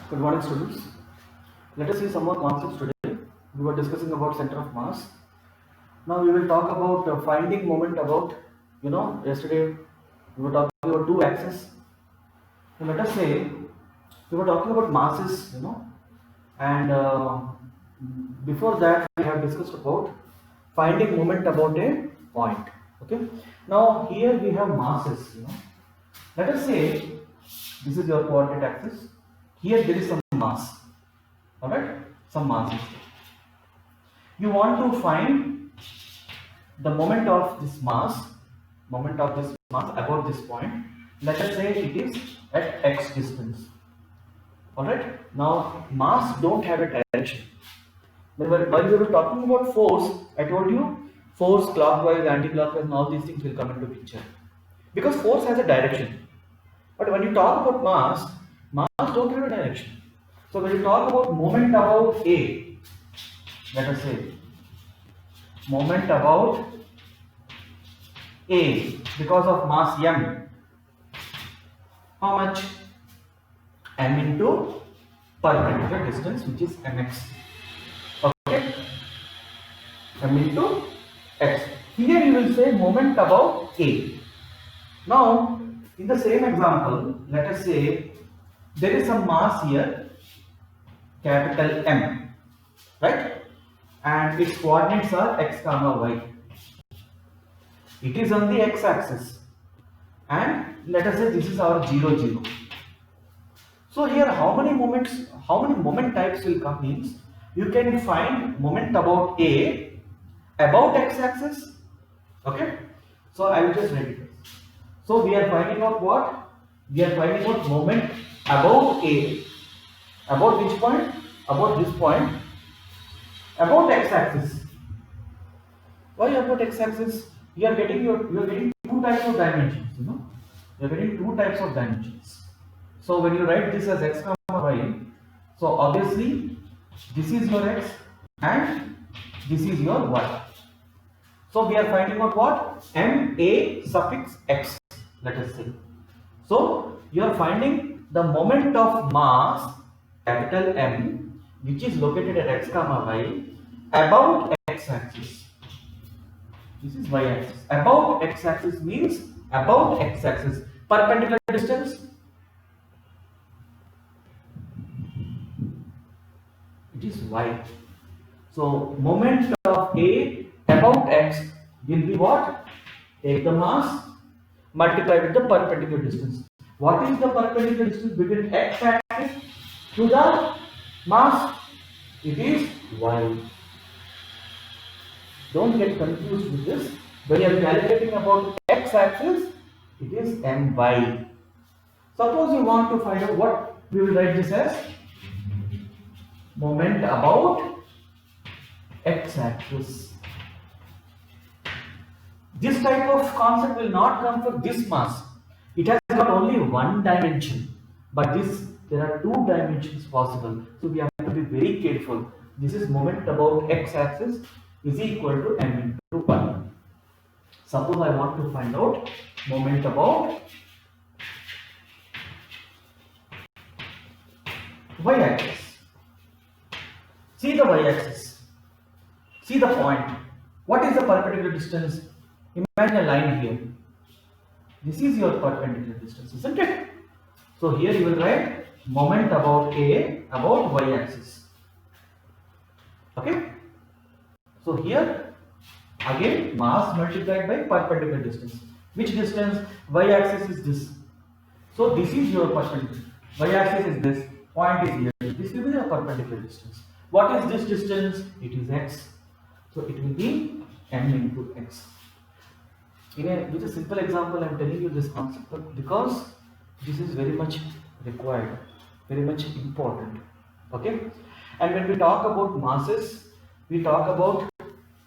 Good morning, students. Let us see some more concepts today. We were discussing about center of mass. Now we will talk about finding moment about, yesterday we were talking about two axes. So let us say we were talking about masses, and before that we have discussed about finding moment about a point. Okay. Now here we have masses. Let us say this is your coordinate axis. Here there is some mass. Alright, some mass is there. You want to find the moment of this mass about this point. Let us say it is at x distance. Alright, now mass don't have a direction. While we were talking about force, I told you force clockwise, anti-clockwise, and all these things will come into picture. Because force has a direction. But when you talk about mass don't have a direction. So when you talk about moment about A, let us say moment about A because of mass m, how much? M into perpendicular distance, which is mx. Okay, m into x. Here you will say moment about A. Now in the same example, let us say there is some mass here, capital M, right? And its coordinates are x comma y. It is on the x axis, and let us say this is our 0 0. So here how many moment types will come means you can find moment about A about x axis. Okay, so I will just write it. So we are finding out what? We are finding out moment about A. About which point? About this point. About x axis. Why about x axis? You are getting two types of dimensions. You are getting two types of dimensions. So when you write this as x comma y, so obviously this is your x and this is your y. So we are finding out what? Ma suffix x, let us say. So you are finding the moment of mass, capital M, which is located at x comma y, about x axis. This is y axis. About x axis means about x axis. Perpendicular distance, it is y. So moment of A about x will be what? Take the mass, multiply with the perpendicular distance. What is the perpendicular distance between x axis to the mass? It is y. Don't get confused with this. When you are calculating about x axis, it is my. Suppose you want to find out what we will write this as moment about x axis. This type of concept will not come for this mass. It has got only one dimension, but there are two dimensions possible. So we have to be very careful. This is moment about x axis is equal to m into 1. Suppose I want to find out moment about y axis. See the y axis. See the point. What is the perpendicular distance? Imagine a line here. This is your perpendicular distance, isn't it? So here you will write moment about A about y axis. Okay? So here again mass multiplied by perpendicular distance. Which distance? Y axis is this. So this is your perpendicular. Y axis is this. Point is here. This will be the perpendicular distance. What is this distance? It is x. So it will be m into x. With a simple example, I am telling you this concept because this is very much required, very much important. Okay? And when we talk about masses, we talk about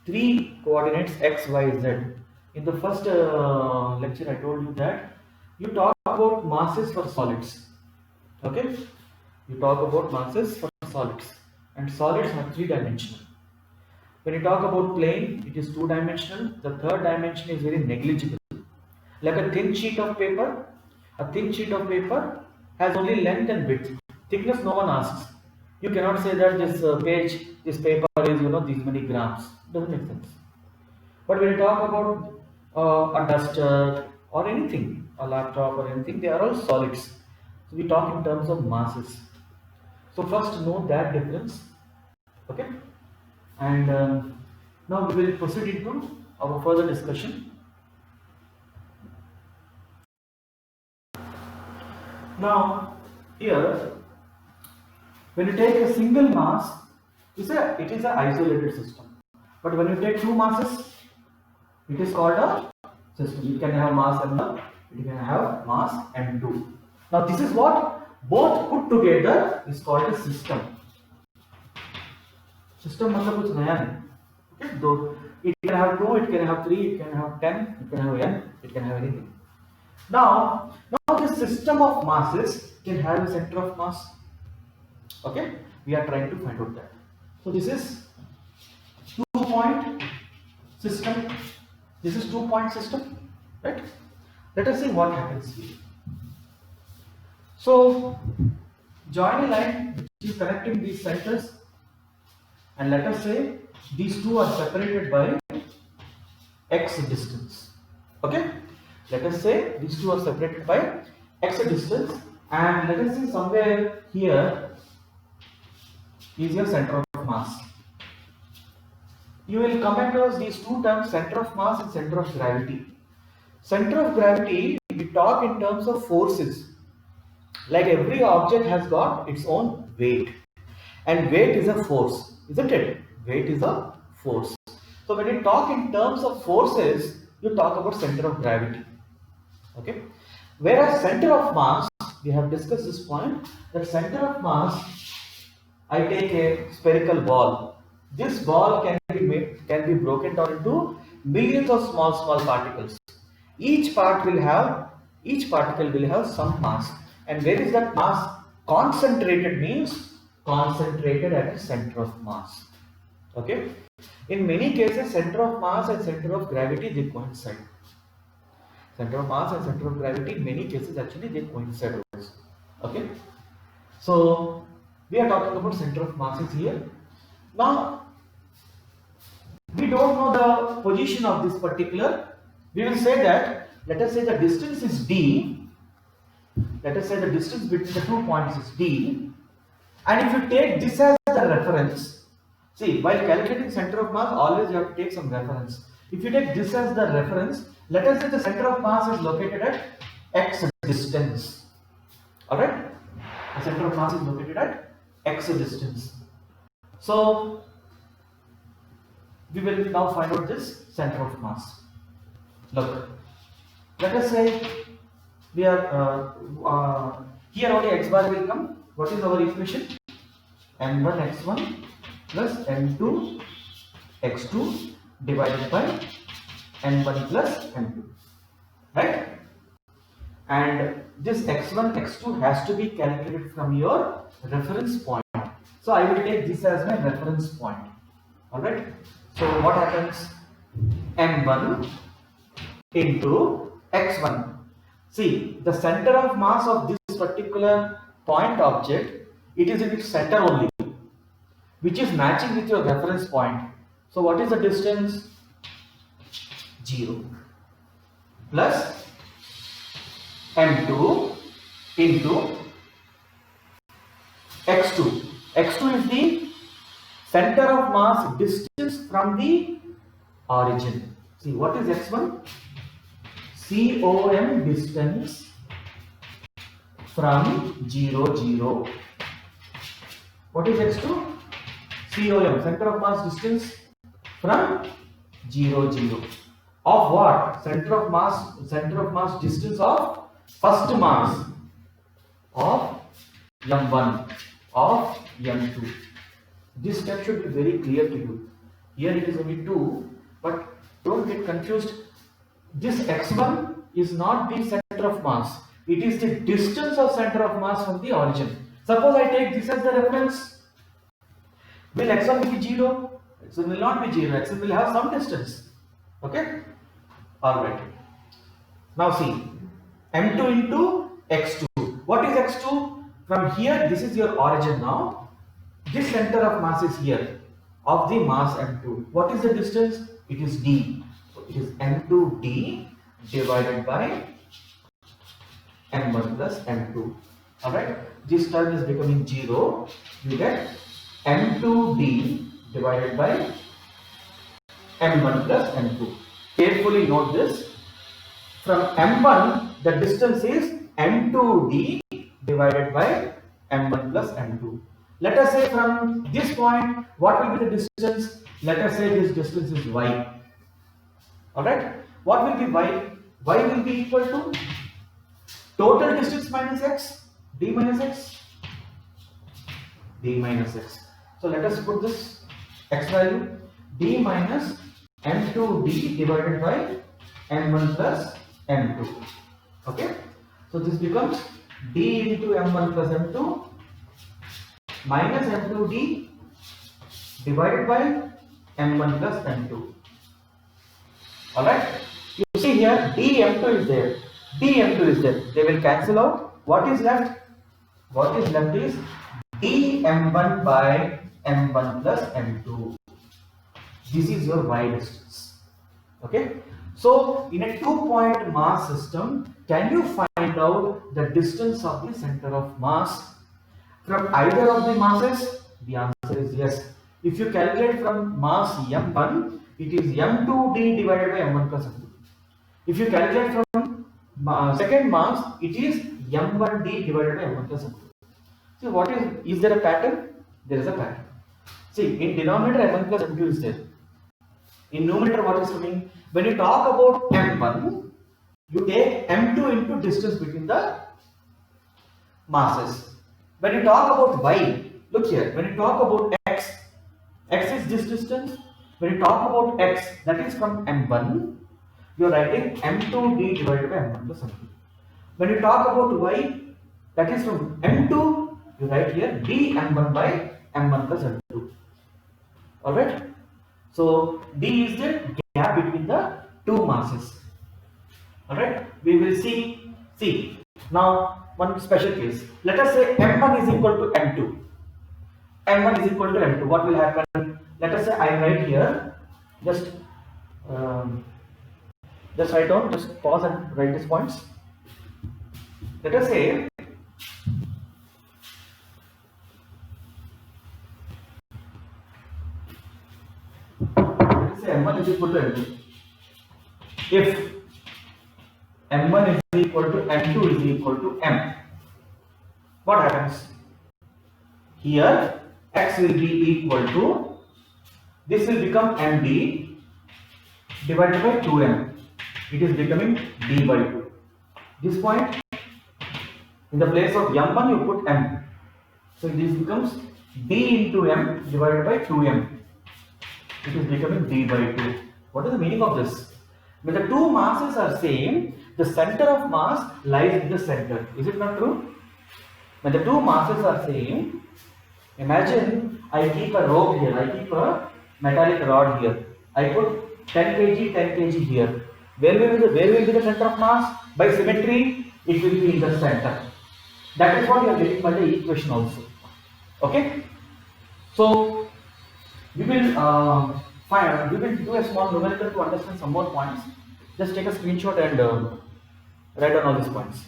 three coordinates x, y, z. In the first lecture, I told you that you talk about masses for solids. Okay? You talk about masses for solids, and solids are three-dimensional. When you talk about plane, it is two-dimensional. The third dimension is very negligible. Like a thin sheet of paper has only length and width. Thickness no one asks. You cannot say that this paper is these many grams. Doesn't make sense. But when you talk about a duster or anything, a laptop or anything, they are all solids. So we talk in terms of masses. So first know that difference, okay? And now we will proceed into our further discussion. Now here, when you take a single mass, it is an isolated system. But when you take two masses, it is called a system. It can have mass m1, it can have mass m2. Now this is what both put together is called a system. System मतलब कुछ नया नहीं. Okay, though it can have 2, it can have 3, it can have 10, it can have n, it can have anything. Now the system of masses can have a center of mass. Okay, we are trying to find out that. So this is 2-point system. This is 2-point system, right? Let us see what happens here. So join a line which is connecting these centers, and let us say these two are separated by x distance. Okay, let us say these two are separated by x distance, and let us see somewhere here is your center of mass. You will come across these two terms, center of mass and center of gravity. Center of gravity, we talk in terms of forces. Like every object has got its own weight, and weight is a force, isn't it? Weight is a force. So when you talk in terms of forces, you talk about center of gravity. Okay. Whereas center of mass, we have discussed this point, that center of mass, I take a spherical ball. This ball can be broken down into millions of small particles. Each particle will have some mass. And where is that mass concentrated? Means concentrated at the center of mass. Okay. In many cases, center of mass and center of gravity, they coincide. Center of mass and center of gravity, in many cases actually they coincide also. Okay. So we are talking about center of masses here. Now we don't know the position of this particular. We will say that, let us say the distance is d. Let us say the distance between the 2 points is d, and if you take this as the reference, see, while calculating center of mass, always you have to take some reference. If you take this as the reference, let us say the center of mass is located at x distance. Alright? The center of mass is located at x distance. So we will now find out this center of mass. Look, let us say we are here only x bar will come. What is our equation? m1 x1 plus m2 x2 divided by m1 plus m2, right? And this x1 x2 has to be calculated from your reference point. So I will take this as my reference point. All right. So what happens? m1 into x1. See, the center of mass of this particular point object, it is in its center only, which is matching with your reference point. So what is the distance? 0 plus m2 into x2. x2 is the center of mass distance from the origin. See, what is x1? COM distance from 0, 0. What is x2? COM, center of mass distance from 0, 0. Of what? Center of mass distance of first mass of m1 of m2. This step should be very clear to you. Here it is only 2, but don't get confused. This x1 is not the center of mass. It is the distance of center of mass from the origin. Suppose I take this as the reference. Will x1 be 0? x1 will not be 0. x1 will have some distance. Okay? Alright. Now see, m2 into x2. What is x2? From here, this is your origin now. This center of mass is here, of the mass m2. What is the distance? It is d. So it is m2d divided by m1 plus m2. Alright, this term is becoming 0. You get m2d divided by m1 plus m2. Carefully note this. From m1, the distance is m2d divided by m1 plus m2. Let us say from this point, what will be the distance? Let us say this distance is y. Alright, what will be y? Y will be equal to total distance minus x, d minus x, d minus x. So let us put this x value, d minus m2d divided by m1 plus m2. Okay, so this becomes d into m1 plus m2 minus m2d divided by m1 plus m2. Alright, you see here dm2 is there, dm2 is there, they will cancel out. What is left? What is left is dm1 by m1 plus m2. This is your y distance. Okay, so in a 2-point mass system, can you find out the distance of the center of mass from either of the masses? The answer is yes. If you calculate from mass m1, it is m2d divided by m1 plus m2. If you calculate from second mass, it is m1d divided by m1 plus m2. See, what is there a pattern? There is a pattern. See, in denominator m1 plus m2 is there. In numerator, what is coming? When you talk about m1, you take m2 into distance between the masses. When you talk about y, look here, when you talk about x, x is this distance. When you talk about x, that is from m1, you are writing m2d divided by m1 plus m2. When you talk about y, that is from m2, you write here dm1 by m1 plus m2. Alright? So d is the gap between the two masses. Alright? We will see. Now one special case. Let us say m1 is equal to m2. m1 is equal to m2. What will happen? Let us say I write here. Just write down. Just pause and write these points. Let us say m1 is equal to m2. If m1 is equal to m2 is equal to m, what happens? Here x will be equal to, this will become md divided by 2m. It is becoming d by 2. This point, in the place of m1 you put m. So this becomes d into m divided by 2m. It is becoming d by 2. What is the meaning of this? When the two masses are same, the center of mass lies in the center. Is it not true? When the two masses are same, imagine I keep a rope here, I keep a metallic rod here. I put 10 kg, 10 kg here. Where will be the center of mass? By symmetry, it will be in the center. That is what you are getting by the equation also. Okay? So we will do a small numerical to understand some more points. Just take a screenshot and write down all these points.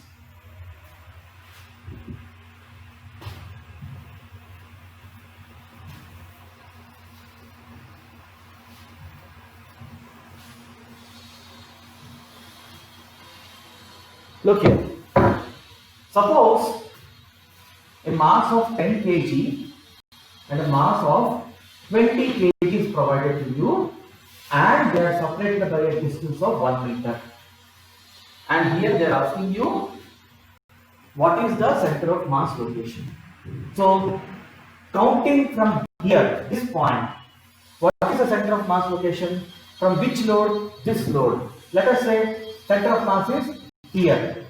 Look here. Suppose a mass of 10 kg and a mass of 20 kg is provided to you, and they are separated by a distance of 1 meter. And here they are asking you what is the center of mass location. So counting from here, this point, what is the center of mass location? From which load? This load. Let us say center of mass is here.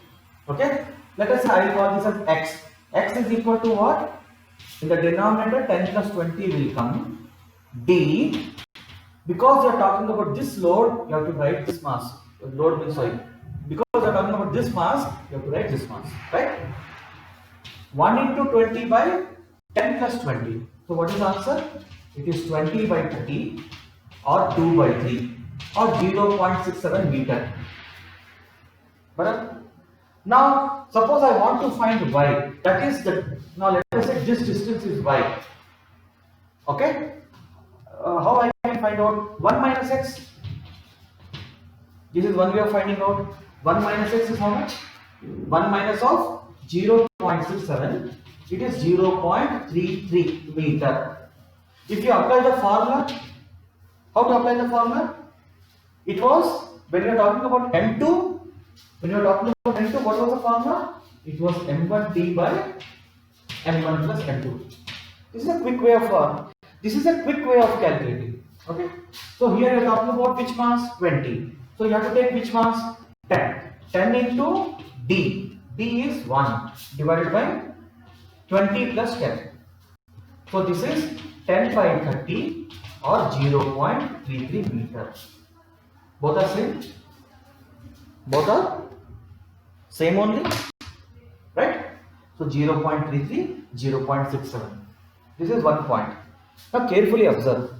Okay? Let us say I will call this as x. X is equal to what? In the denominator 10 plus 20 will come. D. Because you are talking about this load, you have to write this mass. Load means sorry. Because you are talking about this mass, you have to write this mass. Right? 1 into 20 by 10 plus 20. So what is the answer? It is 20 by 30 or 2 by 3 or 0.67 meter. But now suppose I want to find y. That is the, now let us say this distance is y. Okay. How I can find out 1 minus x? This is one way of finding out. 1 minus x is how much? 1 minus of 0.67. It is 0.33 meter. If you apply the formula, how to apply the formula? It was, when you are talking about M2, what was the formula? It was M1T by M1 plus M2. This is a quick way of calculating. Okay. So here you are talking about which mass? 20. So you have to take which mass? 10. 10 into D. D is 1 divided by 20 plus 10. So this is 10 by 30 or 0.33 meter. Both are same? Both are same only? Right? So 0.33, 0.67. This is one point. Now carefully observe.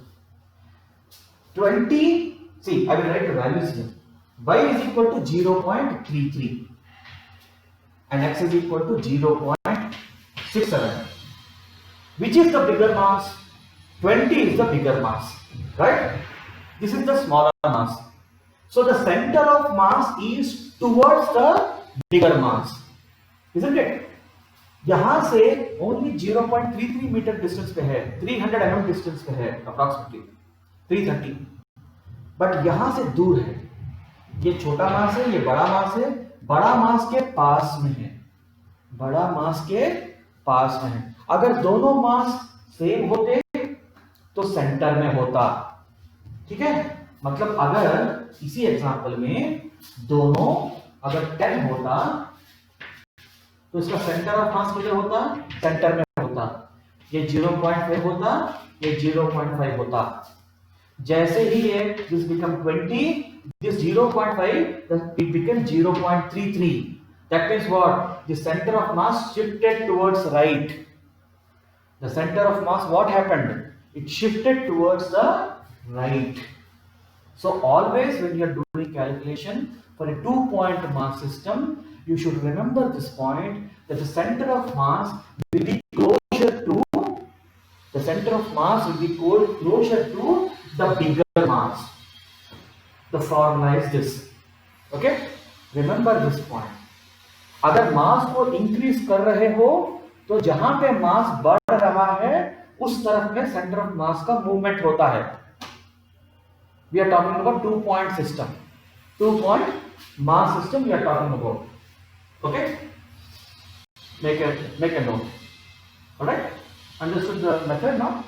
20, see, I will write the values here. Y is equal to 0.33 and x is equal to 0.67. Which is the bigger mass? 20 is the bigger mass, right? This is the smaller mass. So the center of mass is towards the bigger mass, isn't it? यहाँ से only 0.33 metre distance पे है, 300 mm distance पे है approximately 330, but यहाँ से दूर है. ये छोटा मास है, ये बड़ा मास है. बड़ा मास के पास में है, बड़ा मास के पास में है. अगर दोनों मास सेम होते तो सेंटर में होता. ठीक है, मतलब अगर इसी एग्जांपल में दोनों अगर 10 होता तो इसका सेंटर ऑफ मास किधर होता? सेंटर में होता. ये 0.5 होता, ये 0.5 होता. जैसे ही ये this become 20, this 0.5 it became 0.33. That means what? The center of mass shifted towards right. The center of mass, what happened? It shifted towards the right. So always when you are doing calculation for a 2-point mass system, you should remember this point, that the center of mass will be closer to the bigger mass. The formula is this. Okay, remember this point. अगर मास को increase कर रहे हो तो जहां पे मास बढ़ रहा है उस तरफ में सेंटर ऑफ मास का मूवमेंट होता है. We are talking about 2-point system. 2-point mass system we are talking about. Okay? Make a note. Alright? Understood the method now?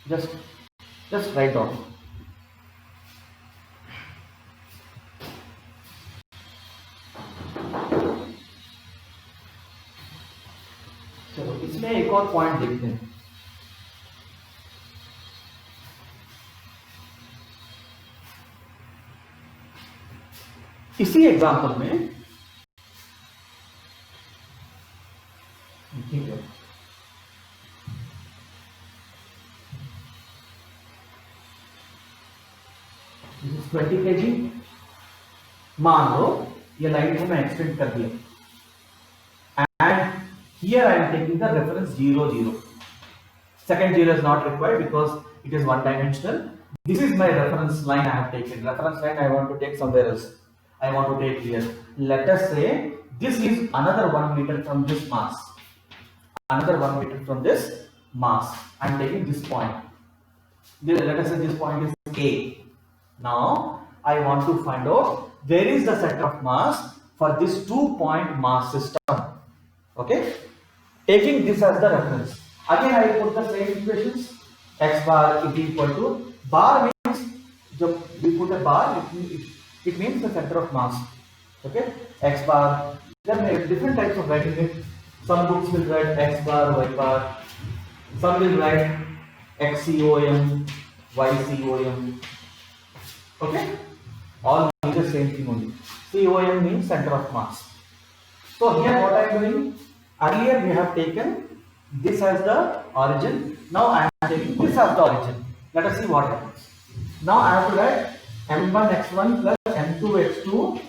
Just write down. चलो इसमें एक और पॉइंट देखते हैं. इसी एग्जांपल में ठीक है, this is 20 kg. मान लो ये लाइन को मैं एक्सटेंड कर दिया and here I am taking the reference 0 0. Second 0 is not required because it is one dimensional. This is my reference line I have taken. Reference line I want to take somewhere else. I want to take here. Let us say this is another 1 meter from this mass. Another 1 meter from this mass. I am taking this point. Let us say this point is A. Now I want to find out where is the center of mass for this 2-point mass system. Okay? Taking this as the reference. Again I put the same equations. X bar is equal to, bar means, when we put a bar, it means the center of mass. Okay? X bar. There are different types of writing it. Some books will write X bar, Y bar. Some will write XCOM, YCOM. Okay? All mean the same thing only. COM means center of mass. So here what I am doing? Earlier we have taken this as the origin. Now I am taking this as the origin. Let us see what happens. Now I have to write m1 x1 plus m2 x2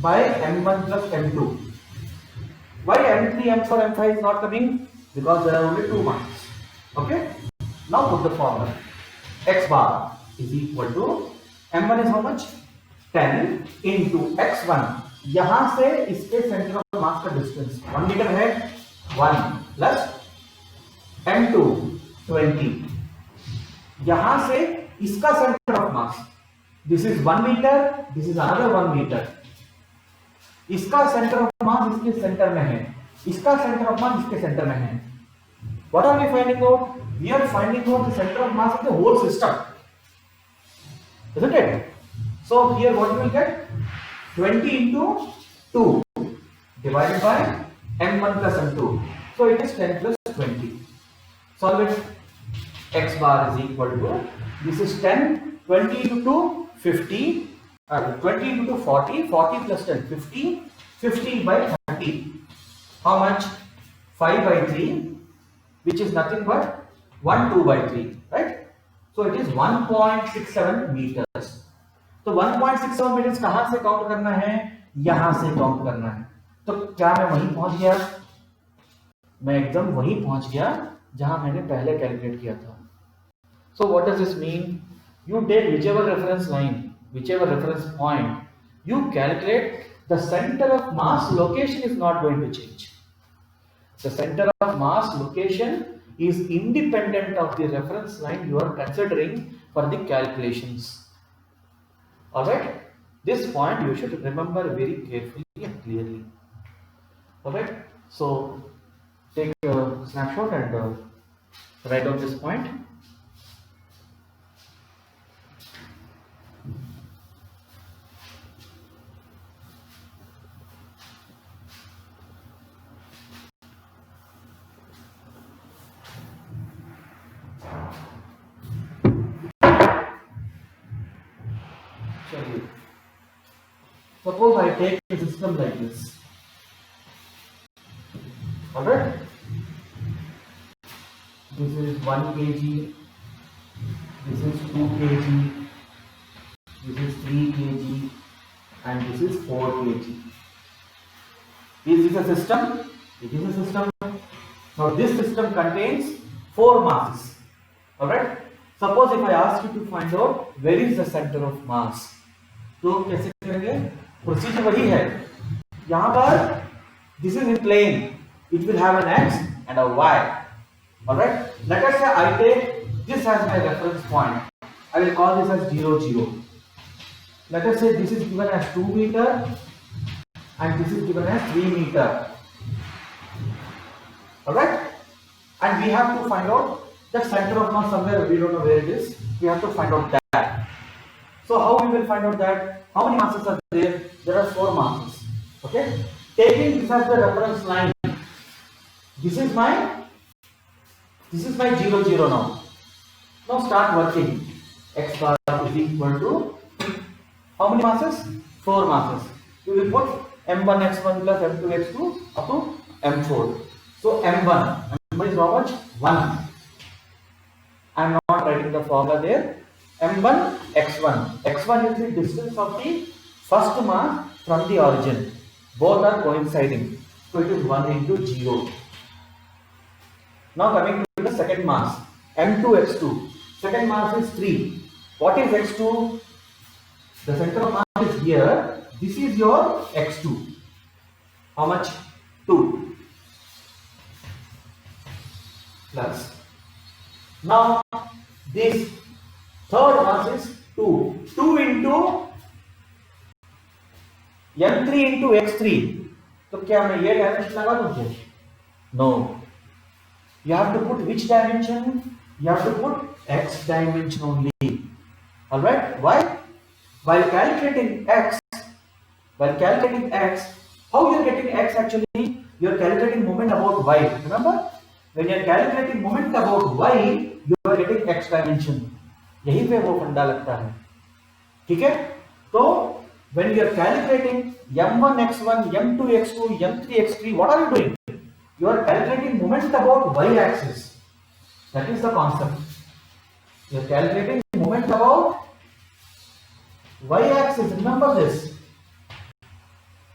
by m1 plus m2. Why m3, m4, m5 is not coming? Because there are only 2 masses. Okay. Now put the formula. X bar is equal to m1 is how much? 10 into x1. यहाँ से इसके centre of मास का distance 1 metre है, 1 plus m2 20. यहाँ से इसका centre of mass, this is 1 metre, this is another 1 metre. इसका centre of mass इसके सेंटर में है, इसका सेंटर ऑफ मास इसके सेंटर में है. What are we finding out? We are finding out the center of mass of the whole system, isn't it? So here what you will get? 20 into 2 divided by m1 plus m2. So it is 10 plus 20. Solve it. X bar is equal to, this is 10, 20 into 2, 50, 20 into 2, 40, 40 plus 10, 50, 50 by 30. How much? 5 by 3, which is nothing but 1, 2 by 3, right? So it is 1.67 meters. तो 1.67 metres कहां से count करना है? यहां से count करना है. तो क्या मैं वहीं पहुंच गया? मैं एकदम वहीं पहुंच गया जहां मैंने पहले कैलकुलेट किया था. So what does this mean? You take whichever reference line, whichever reference point, you calculate, the center of mass location is not going to change. The center of mass location is independent of the reference line you are considering for the calculations. Alright, this point you should remember very carefully and clearly. Alright, so take a snapshot and write down this point. Suppose I take a system like this. Alright? This is 1 kg, this is 2 kg, this is 3 kg, and this is 4 kg. Is this a system? It is a system. Now this system contains 4 masses. Alright? Suppose if I ask you to find out where is the center of mass, तो कैसे करेंगे? Procedure वही है. यहां पर this is in plane, it will have an x and a y. Alright, let us say I take this as my reference point. I will call this as 0 0. Let us say this is given as 2 meter and this is given as 3 meter. Alright, and we have to find out the center of mass somewhere. We don't know where it is. We have to find out that. So how we will find out that? How many masses are there? There are 4 masses. Okay. Taking this as the reference line. This is my 0 0 now. Now start working. X bar is equal to how many masses? 4 masses. We will put m1 x1 plus m2 x2 up to m4. So m1 is how much? 1. I am not writing the formula there. m1 x1. x1 is the distance of the first mass from the origin. Both are coinciding. So it is 1 into 0. Now coming to the second mass, m2 x2. Second mass is 3. What is x2? The center of mass is here. This is your x2. How much? 2. Plus. Now this third mass is 2. 2 into m3 into x3. तो क्या मैं ये dimension लगा दूं? No. You have to put which dimension? You have to put x dimension only. Alright? Why? While calculating x, how you are getting x actually? You are calculating moment about y. Remember? When you are calculating moment about y, you are getting x dimension. यही पे वो फंडा लगता है. ठीक है? तो when you are calculating m1 x1, m2 x2, m3 x3, what are you doing? You are calculating moment about y-axis. That is the concept. You are calculating moment about y-axis. Remember this.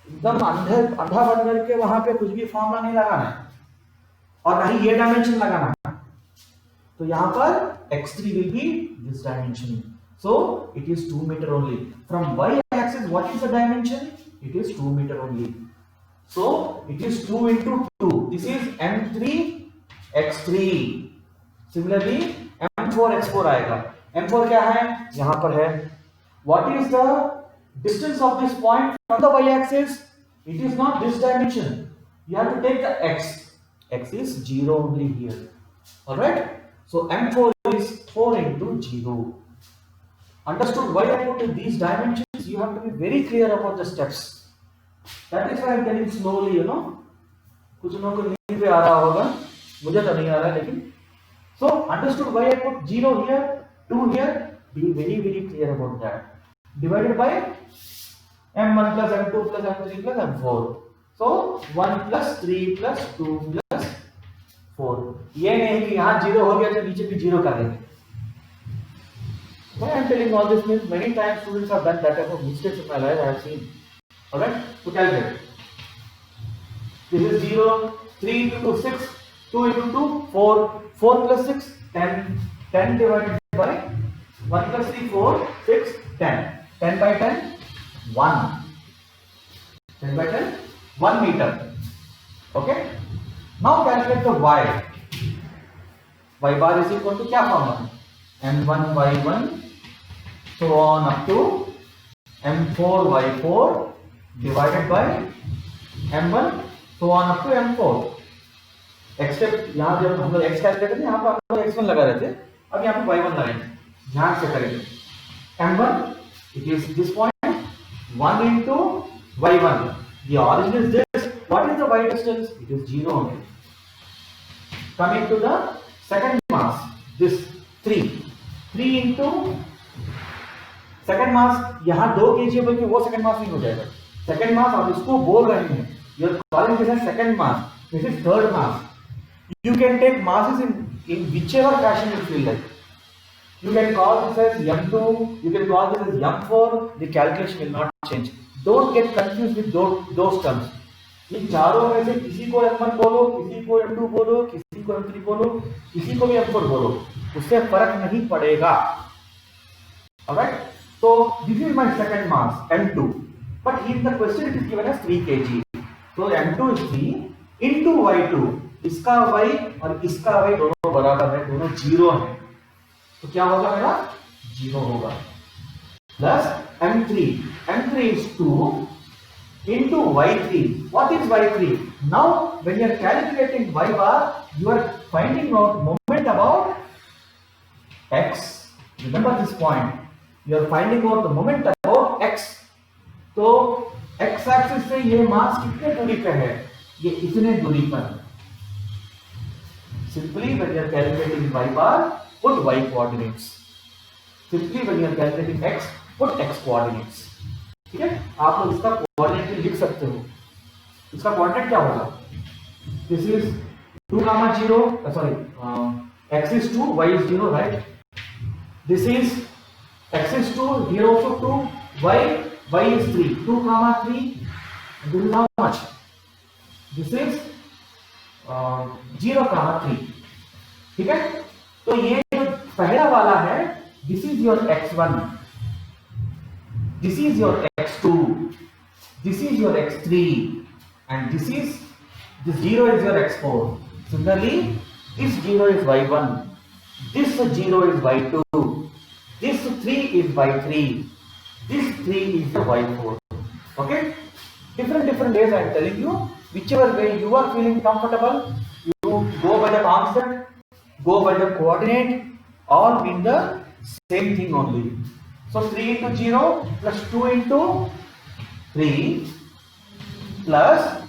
एकदम अंधा बन करके वहां पे कुछ भी formula नहीं लगाना है और ना ही ये डायमेंशन लगाना है. तो यहाँ पर x3 will be this dimension. So it is 2 meter only. From y-axis, what is the dimension? It is 2 meter only. So it is 2 into 2. This is m3 x3. Similarly, m4 x4 आएगा. m4 क्या है? यहाँ पर है. What is the distance of this point from the y-axis? It is not this dimension. You have to take the x. X is 0 only here. All right. So m4 is 4 into 0. Understood why I put these dimensions? You have to be very clear about the steps. That is why I am telling slowly, you know. कुछ लोगों को नींद पे आ रहा होगा, मुझे तो नहीं आ रहा लेकिन. So understood why I put 0 here, 2 here. Be very clear about that. Divided by m1 plus m2 plus m3 plus m4. So 1 plus 3 plus 2 plus 4. ये नहीं कि यहाँ 0 हो गया तो नीचे भी 0 कर देंगे. Why I am telling all this means many times students have done that type of mistakes in my life. I have seen. Alright, so calculate. This is 0, 3 into 2, 6, 2 into 2, 4, 4 plus 6, 10, 10 divided by 1 plus 3, 4, 6, 10. 10 by 10, 1. 10 by 10, 1 meter. Okay? Now calculate the y. Y bar is equal to क्या formula? m1 y1 so on up to m4 y4 divided by m1 so on up to m4. Except यहाँ जब हम लोग x calculate करते हैं यहाँ पर हम लोग x1 लगा रहे थे, अब यहाँ पे y1 लगाएंगे. ध्यान से करेंगे. m1 it is this point 1 into y1. The origin is this. What is the y distance? It is 0 only. Coming to the second mass, this 3 into second mass. यहाँ 2 kg है बल्कि वो second mass नहीं हो जाएगा. Second mass आप इसको बोल रहे हैं. You are calling this as second mass. This is third mass. You can take masses in whichever fashion you feel like. You can call this as m2. You can call this as m4. The calculation will not change. Don't get confused with those terms. इन चारों में से किसी को m1 बोलो, किसी को m2 बोलो, किसी को m3 बोलो, किसी को भी m4 बोलो, उससे फर्क नहीं पड़ेगा. Alright? So this is my second mass m2. But in the question it is given as 3 kg. So m2 is 3 into y2. इसका y और इसका y दोनों बराबर है, दोनों 0 है. तो क्या होगा मेरा? 0 होगा. Plus m3. m3 is 2 into y3. What is y3? Now when you are calculating y bar, you are finding out moment about x. Remember this point. You are finding out the moment about x. तो x axis से ये मास कितने दूरी पे है? ये इतने दूरी पर है. Simply when you are calculating y bar, put y coordinates. Simply when you are calculating x, put x coordinates. ठीक है? आप लोग इसका कोऑर्डिनेट लिख सकते हो. इसका कोऑर्डिनेट क्या होगा? This is 2, 0. Sorry, x is 2, y is 0, right? This is x is 2, here also 2, y is 3, 2, 3. And this is how much? This is 0, 3. ठीक है? तो ये जो पहला वाला है, this is your x1, this is your x2, this is your x3, and this 0 is your x4. Similarly, this 0 is y1, this 0 is y2, this 3 is y3, this 3 is y4. Okay? Different ways I am telling you. Whichever way you are feeling comfortable, you go by the concept, go by the coordinate, all mean the same thing only. So 3 into 0 plus 2 into 3 plus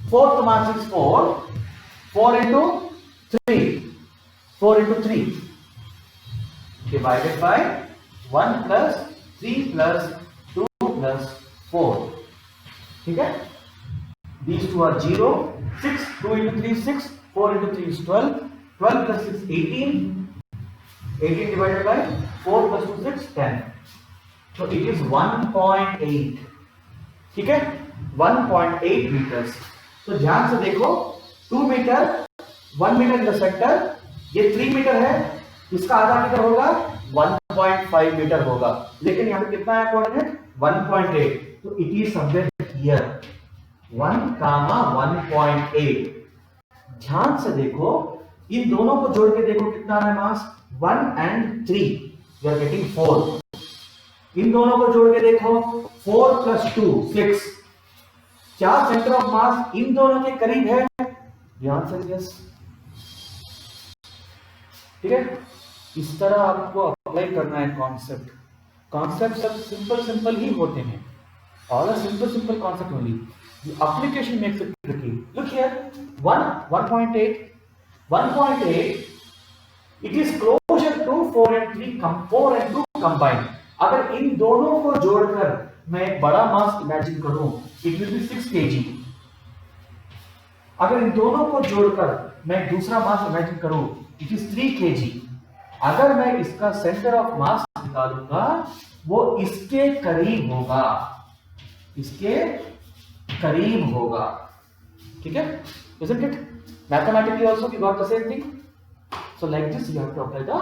4th mass is 4. 4 into 3. 4 into 3 divided by 1 plus 3 plus 2 plus 4. ठीक है? These two are 0. 6, 2 into 3 6, 4 into 3 is 12. 12 plus 6 18. 18 divided by 4 plus 2 6 10. So it is 1.8. ठीक है? 1.8 meters. तो ध्यान से देखो 2 metre 1 metre in the centre, ये 3 metre है, इसका आधा मीटर होगा 1.5 मीटर होगा, लेकिन यहाँ पे कितना है कोऑर्डिनेट 1.8, तो इट इज समवेयर हियर 1,1.8। ध्यान से देखो इन दोनों को जोड़ के देखो कितना है मास 1 and 3, यू आर गेटिंग 4। इन दोनों को जोड़ के देखो 4 plus 2 6। क्या सेंटर ऑफ मास इन दोनों के करीब है? ध्यान से यस, ठीक है? इस तरह आपको अप्लाई करना है कॉन्सेप्ट। कॉन्सेप्ट सब सिंपल ही होते हैं, all are simple concept only, the application makes it tricky. Look here 1.8 it is closer to 4 and 2 combined. अगर इन दोनों को जोड़कर मैं एक बड़ा मास इमेजिन करूं, इट विल बी 6 kg। अगर इन दोनों को जोड़कर मैं दूसरा मास इमेजिन करूं, इट इज 3 kg। अगर मैं इसका सेंटर ऑफ मास निकालूंगा, वो इसके करीब होगा, इसके करीब होगा, ठीक है? Isn't it? Mathematically also we got the same thing. So like this you have to apply the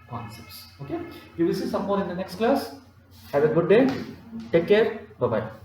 concepts. Okay? We will see some more in the next class. Have a good day. Take care. Bye bye.